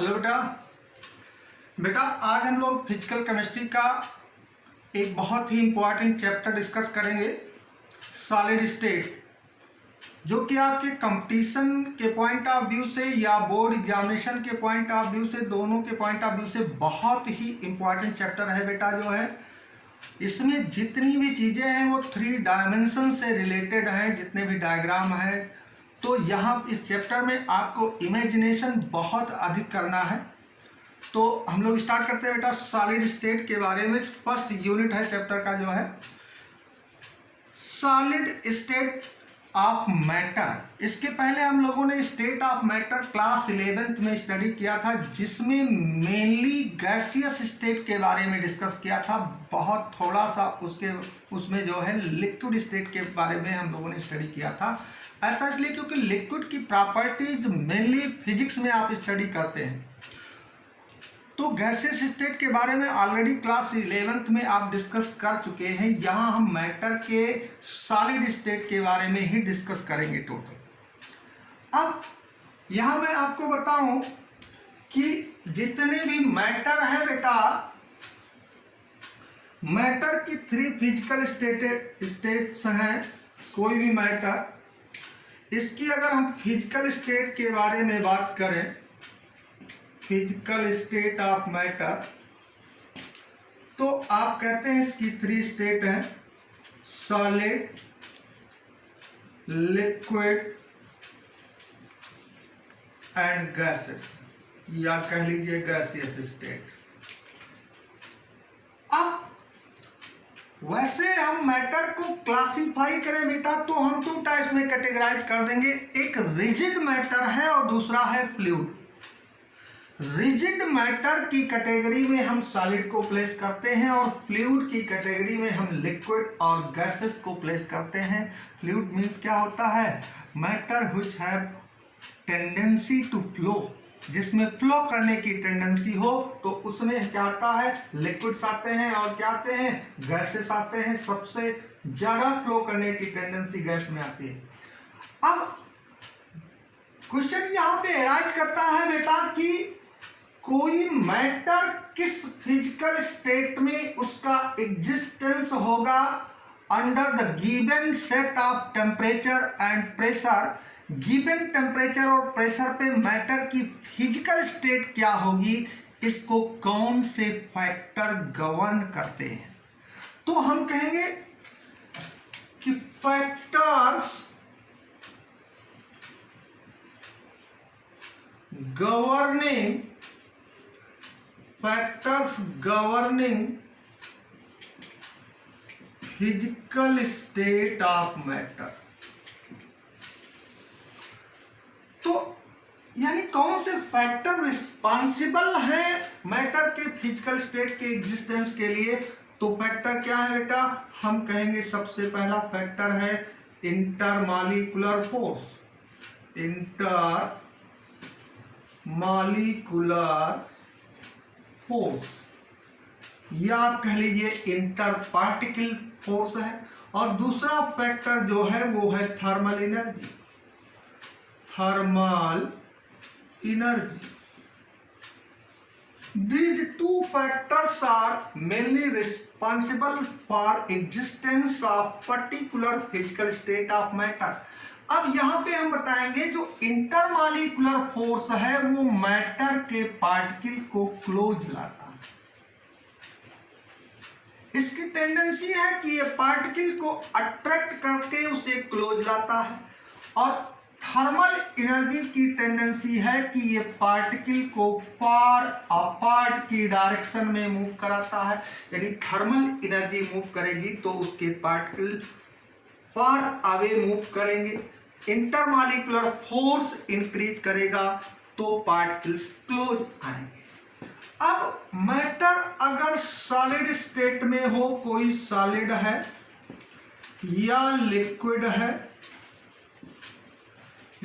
Hello बेटा आज हम लोग फिजिकल केमिस्ट्री का एक बहुत ही इम्पोर्टेंट चैप्टर डिस्कस करेंगे, सॉलिड स्टेट, जो कि आपके कंपटीशन के पॉइंट ऑफ व्यू से या बोर्ड एग्जामिनेशन के पॉइंट ऑफ व्यू से, दोनों के पॉइंट ऑफ व्यू से बहुत ही इम्पोर्टेंट चैप्टर है बेटा। जो है इसमें जितनी भी चीज़ें हैं वो 3 डायमेंशन से रिलेटेड हैं, जितने भी डायग्राम हैं। तो यहाँ इस चैप्टर में आपको इमेजिनेशन बहुत अधिक करना है। तो हम लोग स्टार्ट करते हैं बेटा सॉलिड स्टेट के बारे में। फर्स्ट यूनिट है चैप्टर का, जो है सॉलिड स्टेट ऑफ मैटर। इसके पहले हम लोगों ने state of matter class 11th में स्टडी किया था, जिसमें मेनली गैसियस स्टेट के बारे में डिस्कस किया था। बहुत थोड़ा सा उसमें जो है लिक्विड स्टेट के बारे में हम लोगों ने स्टडी किया था। ऐसा इसलिए क्योंकि लिक्विड की प्रॉपर्टीज मेनली फिजिक्स में आप स्टडी करते हैं। तो गैसियस स्टेट के बारे में ऑलरेडी क्लास 11th में आप डिस्कस कर चुके हैं। यहाँ हम मैटर के सॉलिड स्टेट के बारे में ही डिस्कस करेंगे टोटल। अब यहाँ मैं आपको बताऊं कि जितने भी मैटर है बेटा, मैटर की 3 फिजिकल स्टेट्स हैं। कोई भी मैटर, इसकी अगर हम फिजिकल स्टेट के बारे में बात करें, फिजिकल स्टेट ऑफ मैटर, तो आप कहते हैं इसकी 3 स्टेट हैं, सॉलिड, लिक्विड एंड गैसेस, या कह लीजिए गैसियस स्टेट। अब वैसे हम मैटर को क्लासिफाई करें बेटा, तो हम 2 टाइप्स में कैटेगराइज कर देंगे। एक रिजिड मैटर है और दूसरा है फ्लूइड। रिजिड मैटर की कैटेगरी में हम सॉलिड को प्लेस करते हैं और फ्लूइड की कैटेगरी में हम लिक्विड और गैसेस को प्लेस करते हैं। फ्लूइड मीन्स क्या होता है? Matter which have tendency to flow, जिसमें फ्लो करने की टेंडेंसी हो, तो उसमें क्या आता है? लिक्विड्स आते हैं और क्या आते हैं? गैसेस आते हैं। सबसे ज्यादा फ्लो करने की टेंडेंसी गैस में आती है। अब क्वेश्चन यहां पे अराइज करता है बेटा कि कोई मैटर किस फिजिकल स्टेट में उसका एग्जिस्टेंस होगा under the given set of temperature and pressure. Given temperature और प्रेशर पे मैटर की फिजिकल स्टेट क्या होगी, इसको कौन से फैक्टर गवर्न करते हैं? तो हम कहेंगे कि factors governing physical state of matter. तो यानी कौन से फैक्टर रिस्पॉन्सिबल हैं मैटर के फिजिकल स्टेट के एग्जिस्टेंस के लिए? तो फैक्टर क्या है बेटा? हम कहेंगे सबसे पहला फैक्टर है इंटरमॉलिक्यूलर फोर्स। इंटरमॉलिक्यूलर फोर्स, या आप कह लीजिए इंटर पार्टिकल फोर्स है। और दूसरा फैक्टर जो है वो है thermal energy. Thermal energy. These 2 factors are mainly responsible for existence of particular physical state of matter. अब यहां पे हम बताएंगे जो इंटरमॉलिक्यूलर फोर्स है वो मैटर के पार्टिकल को क्लोज लाता है। इसकी टेंडेंसी है कि ये पार्टिकल को अट्रैक्ट करके उसे क्लोज लाता है। और थर्मल एनर्जी की टेंडेंसी है कि ये पार्टिकल को फार अपार्ट की डायरेक्शन में मूव कराता है। यदि थर्मल एनर्जी मूव करेगी तो उसके पार्टिकल फार अवे मूव करेंगे। इंटरमॉलिक्यूलर फोर्स इंक्रीज करेगा तो पार्टिकल्स क्लोज आएंगे। अब मैटर अगर सॉलिड स्टेट में हो, कोई सॉलिड है या लिक्विड है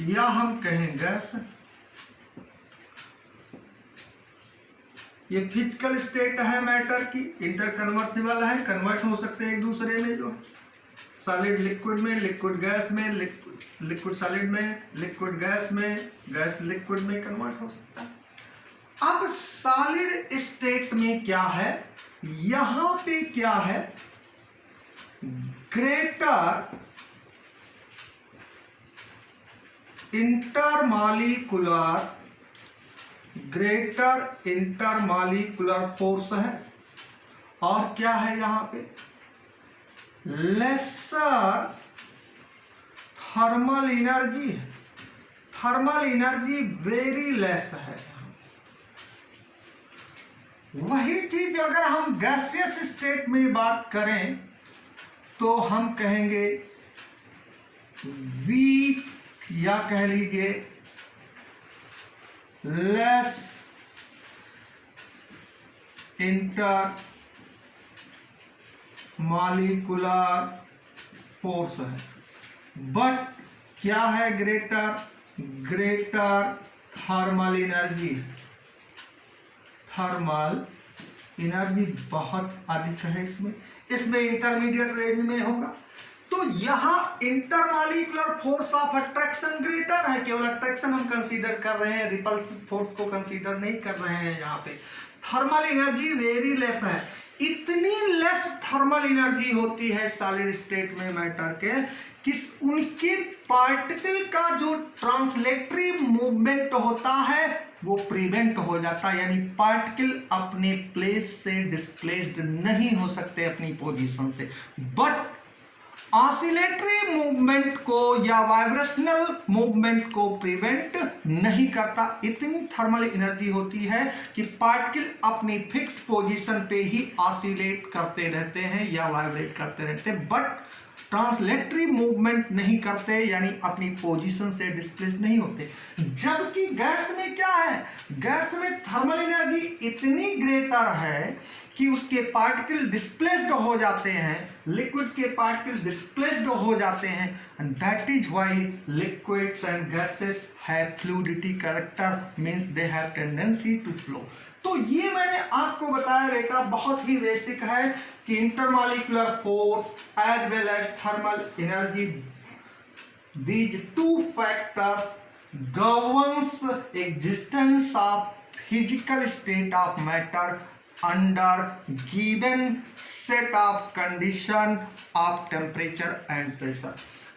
या हम कहें गैस, ये फिजिकल स्टेट है मैटर की। इंटर कन्वर्सिबल है, कन्वर्ट हो सकते हैं एक दूसरे में, जो है सॉलिड लिक्विड में, लिक्विड गैस में, लिक्विड सॉलिड में, लिक्विड गैस में, गैस लिक्विड में कन्वर्ट हो सकता है। अब सॉलिड स्टेट में क्या है, यहां पे क्या है, ग्रेटर इंटरमॉलिक्यूलर फोर्स है, और क्या है यहां पे, लेसर थर्मल एनर्जी है, थर्मल एनर्जी वेरी लेस है। वही चीज अगर हम गैसियस स्टेट में बात करें तो हम कहेंगे वीक, या कह लीजिए लेस इंटर मॉलिक्यूलर फोर्स है, बट क्या है, greater thermal energy, thermal energy बहुत अधिक है इसमें इंटरमीडिएट रेंज में होगा। तो यहां intermolecular force of attraction greater है, केवल अट्रैक्शन हम कंसीडर कर रहे हैं, रिपल्सिव फोर्स को कंसीडर नहीं कर रहे हैं। यहाँ पे थर्मल एनर्जी वेरी लेस है, इतनी लेस थर्मल एनर्जी होती है सॉलिड स्टेट में मैटर के कि उनके पार्टिकल का जो ट्रांसलेटरी मूवमेंट होता है वो प्रिवेंट हो जाता है, यानी पार्टिकल अपने प्लेस से डिस्प्लेस्ड नहीं हो सकते अपनी पोजीशन से, बट ऑसिलेटरी मूवमेंट को या वाइब्रेशनल मूवमेंट को प्रिवेंट नहीं करता। इतनी थर्मल एनर्जी होती है कि पार्टिकल अपनी फिक्स्ड पोजीशन पे ही ऑसिलेट करते रहते हैं या वाइब्रेट करते रहते हैं, बट ट्रांसलेटरी मूवमेंट नहीं करते, यानी अपनी पोजीशन से डिस्प्लेस नहीं होते। जबकि गैस में क्या है, गैस में थर्मल एनर्जी इतनी ग्रेटर है कि उसके पार्टिकल डिस्प्लेस्ड हो जाते हैं, लिक्विड के पार्टिकल डिस्प्लेस्ड हो जाते हैं, and that is why liquids and gases have fluidity character, means they have tendency to flow. तो ये मैंने आपको बताया बेटा, बहुत ही बेसिक है कि intermolecular force as well as thermal energy, these two factors governs existence of physical state of matter under given set of condition of temperature and pressure।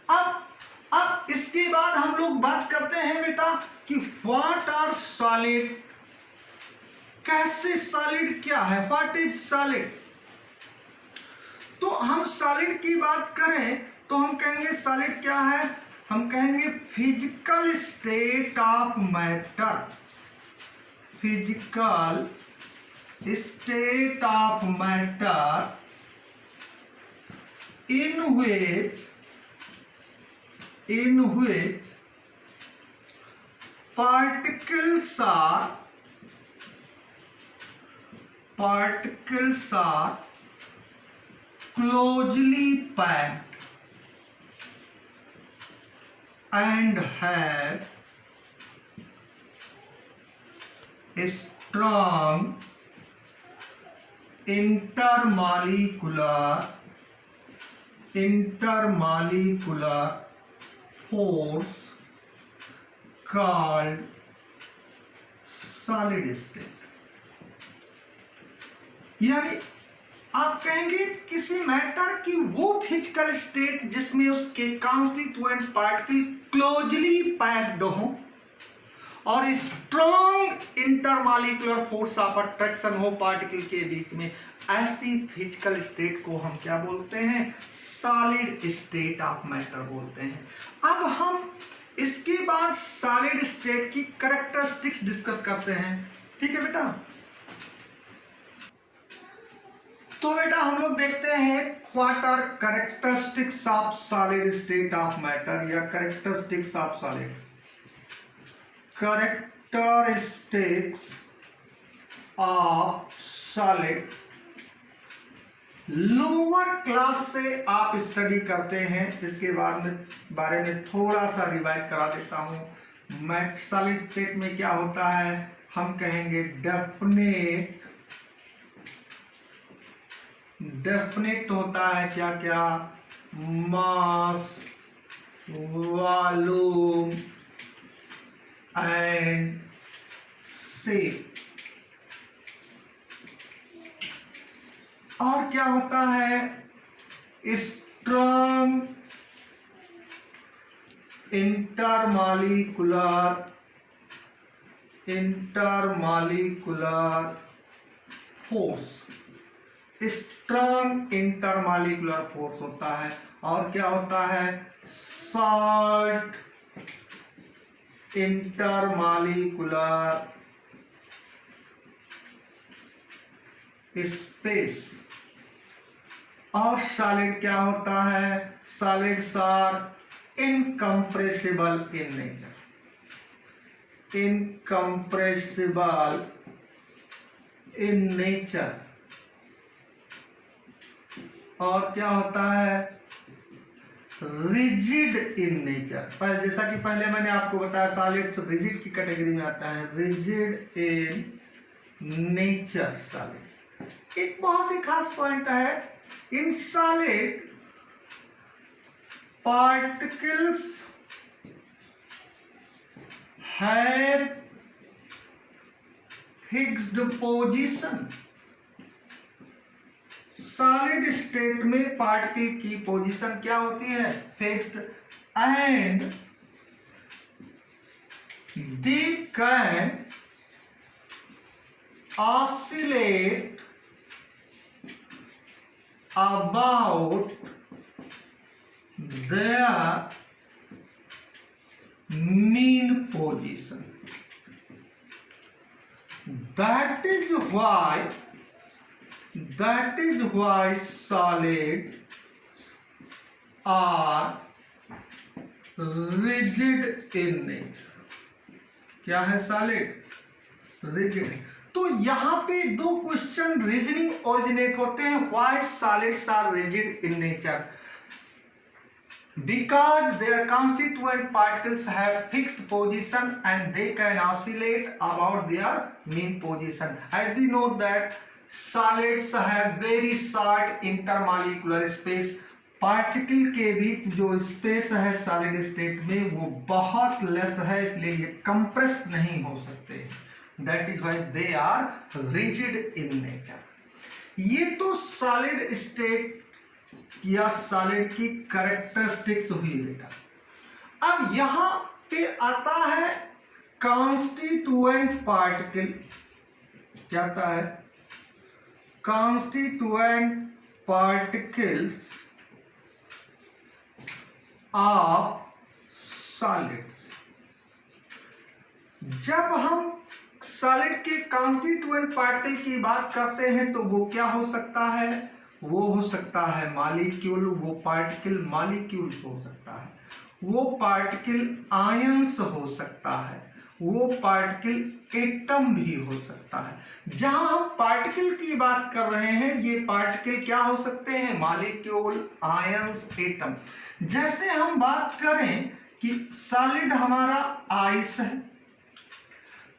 अब इसके बाद हम लोग बात करते हैं बेटा कि व्हाट आर सॉलिड, कैसे सॉलिड क्या है, व्हाट इज सॉलिड। तो हम सॉलिड की बात करें तो हम कहेंगे सॉलिड क्या है, हम कहेंगे physical state of matter, physical state of matter in which particles are closely packed and have a strong intermolecular force called solid state। यानी आप कहेंगे किसी मैटर की वो फिजिकल स्टेट जिसमें उसके कॉन्स्टिट्यूएंट पार्टिकल क्लोजली पैक्ड हो और strong intermolecular force of attraction हो पार्टिकल के बीच में, ऐसी फिजिकल स्टेट को हम क्या बोलते हैं, सॉलिड स्टेट ऑफ मैटर बोलते हैं। अब हम इसके बाद सॉलिड स्टेट की कैरेक्टरिस्टिक्स डिस्कस करते हैं, ठीक है बेटा। तो बेटा हम लोग देखते हैं what are characteristics of solid state of matter या characteristics of solid. Characteristics of solid lower class से आप स्टडी करते हैं, इसके बारे में थोड़ा सा रिवाइज करा देता हूं। सॉलिड स्टेट में क्या होता है, हम कहेंगे डेफिनेट होता है क्या क्या, मास, वॉल्यूम एंड शेप। और क्या होता है strong intermolecular force, strong intermolecular force होता है। और क्या होता है शॉर्ट इंटरमॉलिक्यूलर स्पेस। और सॉलिड क्या होता है solids are incompressible in nature, incompressible in nature. और क्या होता है रिजिड इन नेचर। जैसा कि पहले मैंने आपको बताया सॉलिड्स रिजिड की कैटेगरी में आता है, रिजिड इन नेचर सॉलिड। एक बहुत ही खास पॉइंट है in solid particles have fixed position। Solid state में पार्टिकल की पोजीशन क्या होती है fixed, and they can oscillate about their mean position। That is why solids are rigid in nature। क्या है सॉलिड रिजिड। तो यहां पे दो क्वेश्चन रीजनिंग ओरिजिनेट होते हैं why solids are rigid in nature. Because their constituent particles have fixed position and they can oscillate about their mean position। As we know that solids have very short intermolecular space। Particle के बीच जो space है solid state में वो बहुत less है, इसलिए ये compress नहीं हो सकते। That is why they are rigid in nature. ये तो सॉलिड स्टेट या सॉलिड की कैरेक्टरिस्टिक्स हुई बेटा। अब यहां पे आता है कॉन्स्टिट्यूएंट पार्टिकल। क्या आता है कॉन्स्टिट्यूएंट पार्टिकल्स ऑफ सॉलिड्स। जब हम सॉलिड के कॉन्स्टिट्यूएंट पार्टिकल की बात करते हैं तो वो क्या हो सकता है, वो हो सकता है मॉलिक्यूल, वो पार्टिकल मॉलिक्यूल हो सकता है, वो पार्टिकल आयंस हो सकता है, वो पार्टिकल एटम भी हो सकता है। जहां हम पार्टिकल की बात कर रहे हैं ये पार्टिकल क्या हो सकते हैं मॉलिक्यूल, आयंस, एटम। जैसे हम बात करें कि सॉलिड हमारा आइस है,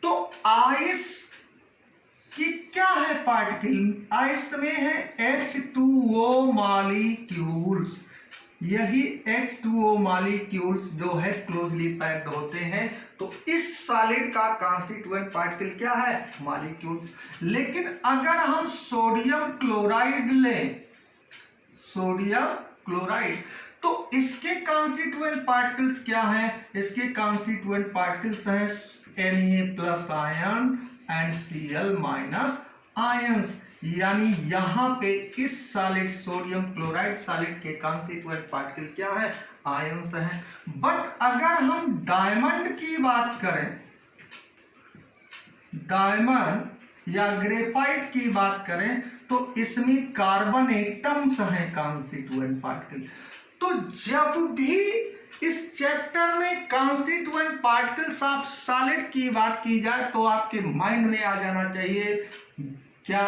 तो आइस कि क्या है पार्टिकल, आइस में है H2O मॉलिक्यूल्स। यही H2O मॉलिक्यूल्स जो है क्लोजली पैक्ड होते हैं। तो इस सॉलिड का कॉन्स्टिट्यूएंट पार्टिकल क्या है मॉलिक्यूल्स। लेकिन अगर हम सोडियम क्लोराइड लें, सोडियम क्लोराइड, तो इसके कॉन्स्टिट्यूएंट पार्टिकल्स क्या हैं, इसके कॉन्स्टिट्यूएंट पार्टिकल्स हैं Na+ ion and Cl- ions. यानी यहां पे इस सॉलिड सोडियम क्लोराइड सॉलिड के कॉन्स्टिट्यूएंट पार्टिकल क्या है आयंस हैं। बट अगर हम डायमंड की बात करें, डायमंड या ग्रेफाइट की बात करें, तो इसमें कार्बन एटम्स हैं कॉन्स्टिट्यूएंट पार्टिकल। तो जब भी इस चैप्टर में कॉन्स्टिट्यूएंट पार्टिकल्स ऑफ सॉलिड की बात की जाए तो आपके माइंड में आ जाना चाहिए क्या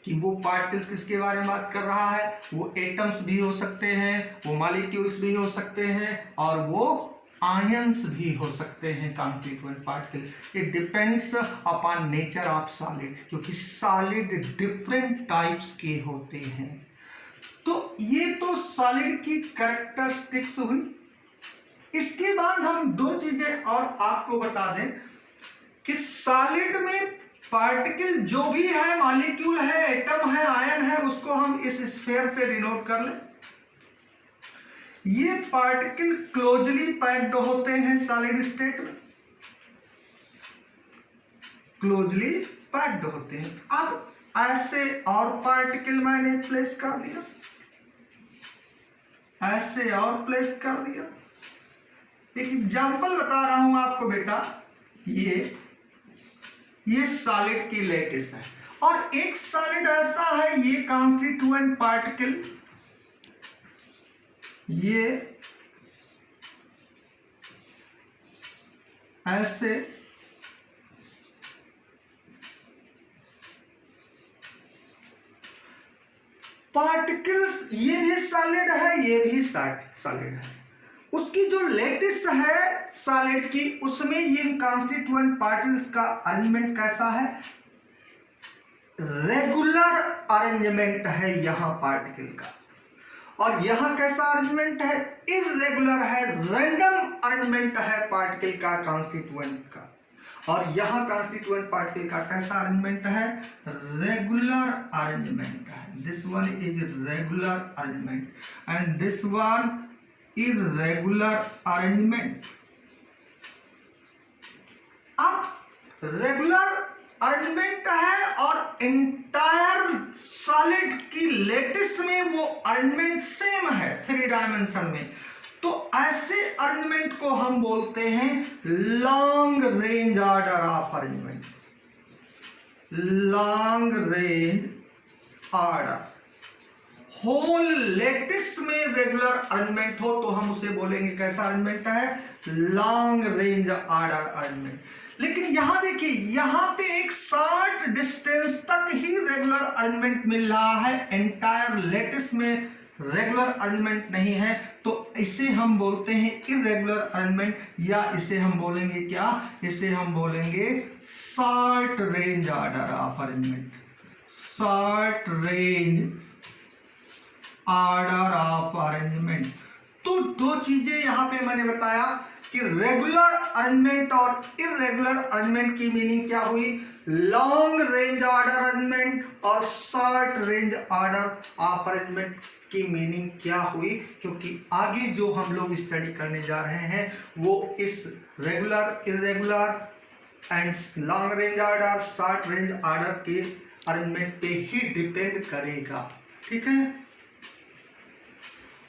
कि वो पार्टिकल्स किसके बारे में बात कर रहा है, वो एटम्स भी हो सकते हैं, वो मॉलिक्यूल्स भी हो सकते हैं, और वो आयंस भी हो सकते हैं constituent particle. It depends upon nature of solid, क्योंकि सॉलिड डिफरेंट टाइप्स के होते हैं। तो ये तो सॉलिड की कैरेक्टरिस्टिक्स हुई। इसके बाद हम दो चीजें और आपको बता दें कि सॉलिड में पार्टिकल जो भी है, मॉलिक्यूल है, एटम है, आयन है, उसको हम इस स्फीयर से डिनोट कर लें। ये पार्टिकल क्लोजली पैक्ड होते हैं सॉलिड स्टेट में, क्लोजली पैक्ड होते हैं। अब ऐसे और पार्टिकल मैंने प्लेस कर दिया, ऐसे और प्लेस कर दिया। एक एग्जांपल बता रहा हूं आपको बेटा, ये सॉलिड की लेटिस है और एक सॉलिड ऐसा है, ये कॉन्स्टिट्यूएंट पार्टिकल, ये ऐसे पार्टिकल्स, ये भी सॉलिड है, ये भी सॉलिड है। उसकी जो लेटिस है सॉलिड की, उसमें ये कॉन्स्टिट्यूएंट पार्टिकल्स का अरेंजमेंट कैसा है? रेगुलर अरेंजमेंट है यहां पार्टिकल का, और यहां कैसा अरेंजमेंट है? इर्रेगुलर है, रैंडम अरेंजमेंट है पार्टिकल का, कॉन्स्टिट्यूएंट का। और यहां कॉन्स्टिट्यूएंट पार्टिकल का कैसा अरेंजमेंट है? रेगुलर अरेंजमेंट है। This one is regular arrangement and this one irregular arrangement. अब रेगुलर अरेंजमेंट है और एंटायर सॉलिड की लेटिस में वो अरेंजमेंट सेम है 3 डायमेंशन में, तो ऐसे अरेंजमेंट को हम बोलते हैं long range order of arrangement. Long range order, whole lattice में रेगुलर अरेंजमेंट हो तो हम उसे बोलेंगे कैसा अरेंजमेंट है? Long range order arrangement. लेकिन यहां देखिए, यहां पे एक शॉर्ट डिस्टेंस तक ही रेगुलर अरेंजमेंट मिल रहा है, एंटायर लेटिस में रेगुलर अरेंजमेंट नहीं है, तो इसे हम बोलते हैं इरेगुलर अरेंजमेंट, या इसे हम बोलेंगे क्या? इसे हम बोलेंगे short range order of arrangement. Short range order of arrangement. तो दो चीजें यहां पे मैंने बताया कि रेगुलर अरेंजमेंट और इरेगुलर अरेंजमेंट की मीनिंग क्या हुई, लॉन्ग रेंज ऑर्डर अरेंजमेंट और short range order of arrangement की मीनिंग क्या हुई, क्योंकि आगे जो हम लोग स्टडी करने जा रहे हैं वो इस regular, irregular and long range order, short range order के अरेंजमेंट पे ही डिपेंड करेगा। ठीक है।